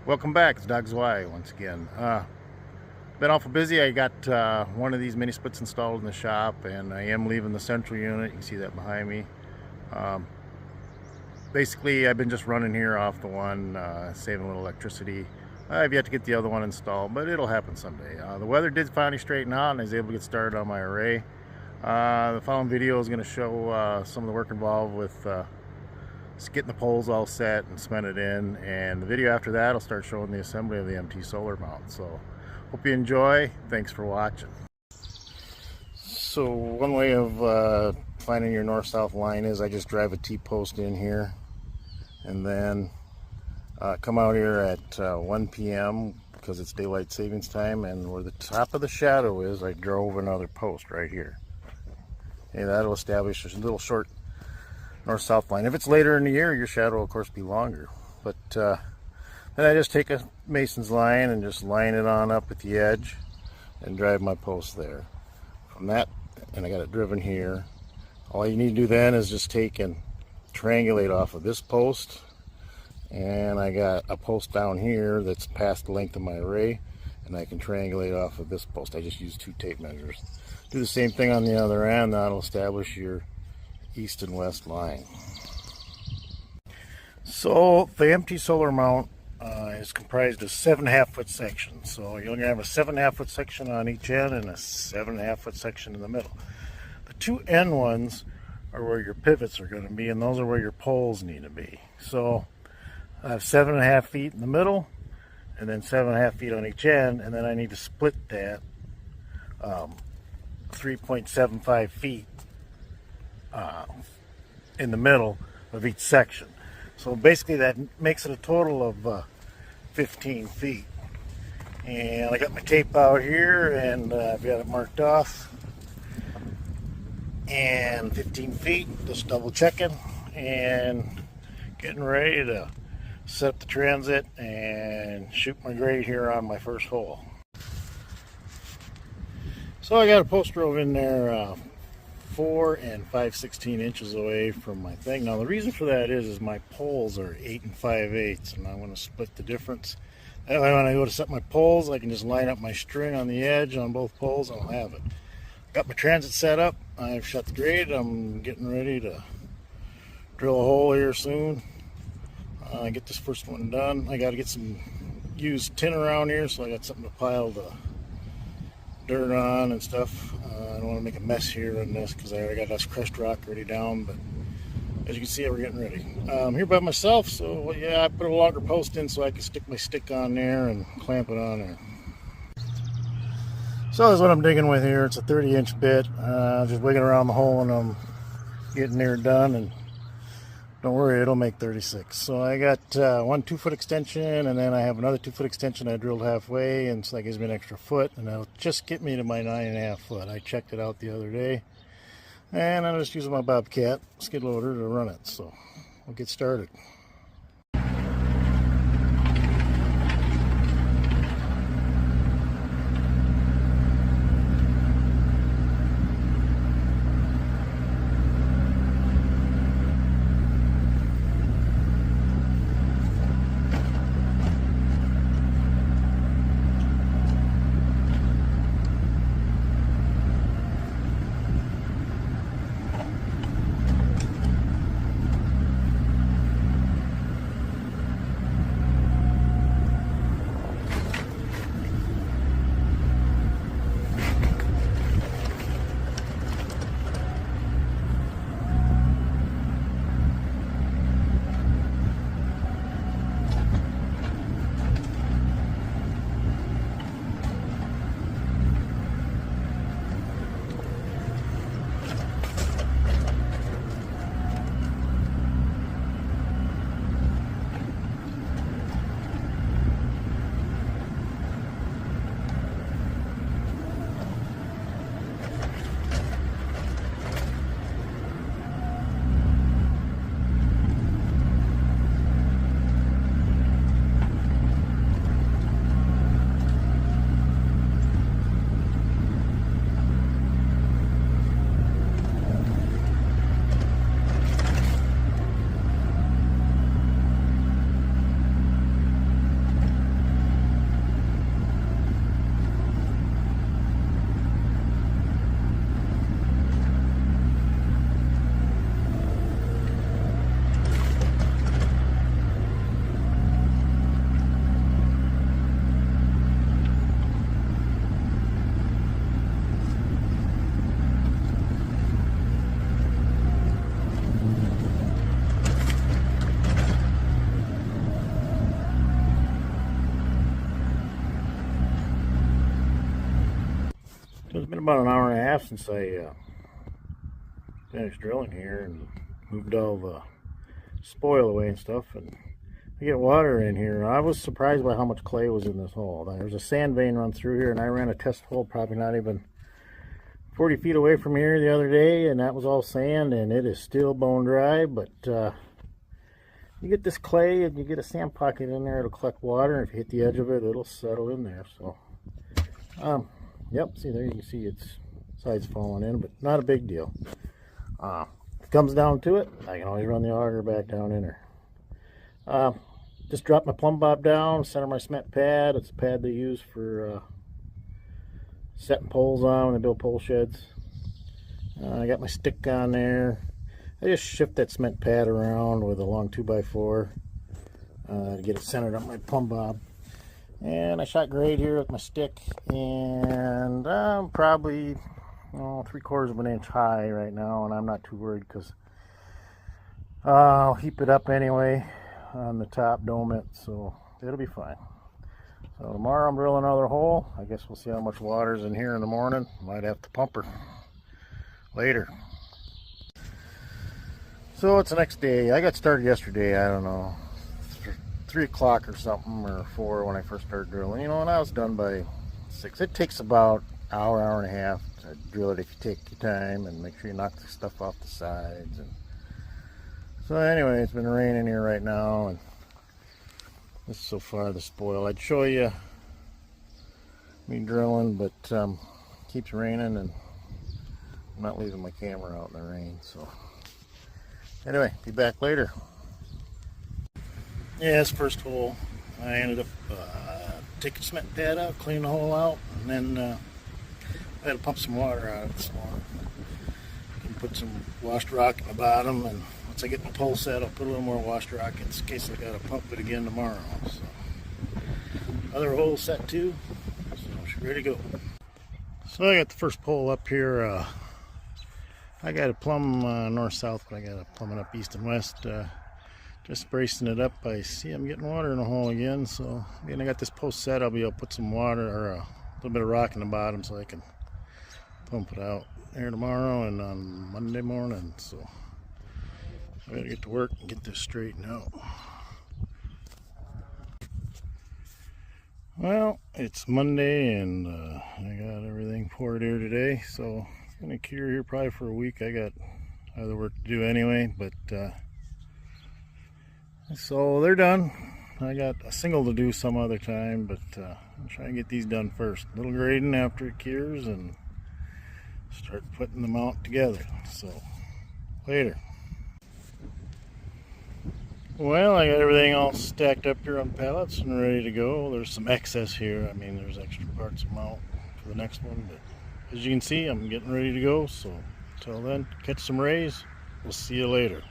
Welcome back. It's Dogs Y once again. Been awful busy. I got one of these mini splits installed in the shop, and I am leaving the central unit. You can see that behind me. Basically, I've been just running here off the one, saving a little electricity. I've yet to get the other one installed, but it'll happen someday. The weather did finally straighten out, and I was able to get started on my array. The following video is going to show some of the work involved with just getting the poles all set and cemented in, and the video after that will start showing the assembly of the MT solar mount. So hope you enjoy. Thanks for watching. So one way of finding your north-south line is I just drive a T-post in here and then come out here at 1 p.m. because it's daylight savings time, and where the top of the shadow is, I drove another post right here. Okay, that'll establish a little short north-south line. If it's later in the year, your shadow will of course be longer. But then I just take a mason's line and just line it on up at the edge and drive my post there. From that, and I got it driven here, all you need to do then is just take and triangulate off of this post, and I got a post down here that's past the length of my array, and I can triangulate off of this post. I just use two tape measures. Do the same thing on the other end. That'll establish your east and west line. So the MT solar mount is comprised of 7.5 foot sections. So you're going to have a 7.5 foot section on each end and a 7.5 foot section in the middle. The two end ones are where your pivots are going to be, and those are where your poles need to be. So I have 7.5 feet in the middle and then 7.5 feet on each end, and then I need to split that 3.75 feet in the middle of each section. So basically that makes it a total of 15 feet. And I got my tape out here, and I've got it marked off. And 15 feet, just double checking and getting ready to set up the transit and shoot my grade here on my first hole. So I got a post drove in there 4 5/16 inches away from my thing. Now the reason for that is my poles are 8 5/8, and I want to split the difference. That way when I go to set my poles, I can just line up my string on the edge on both poles and I'll have it. Got my transit set up. I've shut the grade. I'm getting ready to drill a hole here soon. Get this first one done. I got to get some used tin around here, so I got something to pile the dirt on and stuff. I don't want to make a mess here on this because I already got this crushed rock already down, but as you can see, we're getting ready. I'm here by myself, so yeah, I put a longer post in so I can stick my stick on there and clamp it on there. So that's what I'm digging with here. It's a 30-inch bit. Just wigging around the hole, and I'm getting there done, and don't worry, it'll make 36. So I got one 2-foot extension, and then I have another 2-foot extension I drilled halfway, and so that gives me an extra foot, and that'll just get me to my 9.5 foot. I checked it out the other day, and I'm just using my Bobcat skid loader to run it. So we'll get started. It's been about an hour and a half since I finished drilling here and moved all the spoil away and stuff, and I get water in here. I was surprised by how much clay was in this hole. There's a sand vein run through here, and I ran a test hole probably not even 40 feet away from here the other day, and that was all sand, and it is still bone dry. But you get this clay and you get a sand pocket in there, it'll collect water, and if you hit the edge of it, it'll settle in there. So yep, see there, you can see its sides falling in, but not a big deal. If it comes down to it, I can always run the auger back down in there. Just dropped my plumb bob down, center my cement pad. It's a pad they use for setting poles on when they build pole sheds. I got my stick on there. I just shift that cement pad around with a long 2x4 to get it centered on my plumb bob. And I shot grade here with my stick, and I'm probably 3/4 of an inch high right now, and I'm not too worried because I'll heap it up anyway on the top, dome it, so it'll be fine. So tomorrow I'm drilling another hole. I guess we'll see how much water's in here in the morning. Might have to pump her later. So it's the next day. I got started yesterday, I don't know, 3 o'clock or something, or 4 when I first started drilling, you know, and I was done by 6. It takes about an hour, hour and a half to drill it if you take your time and make sure you knock the stuff off the sides. And so anyway, it's been raining here right now, and this is so far the spoil. I'd show you me drilling, but keeps raining, and I'm not leaving my camera out in the rain. So anyway, be back later. Yeah, this first hole, I ended up taking the cement pad out, cleaning the hole out, and then I had to pump some water out of it this morning. And put some washed rock in the bottom, and once I get my pole set, I'll put a little more washed rock in case I gotta pump it again tomorrow. So other hole set too, so she's ready to go. So I got the first pole up here. I got it plumb north-south, but I got it plumbing up east and west. Just bracing it up. I see I'm getting water in the hole again, so again I got this post set. I'll be able to put some water or a little bit of rock in the bottom so I can pump it out here tomorrow and on Monday morning. So I gotta get to work and get this straightened out. Well, it's Monday, and I got everything poured here today, so it's gonna cure here probably for a week. I got other work to do anyway, but so they're done. I got a single to do some other time, but I'll try and get these done first. A little grading after it cures, and start putting them out together. So later. Well, I got everything all stacked up here on pallets and ready to go. There's some excess here. I mean, there's extra parts to mount for the next one, but as you can see, I'm getting ready to go. So until then, catch some rays. We'll see you later.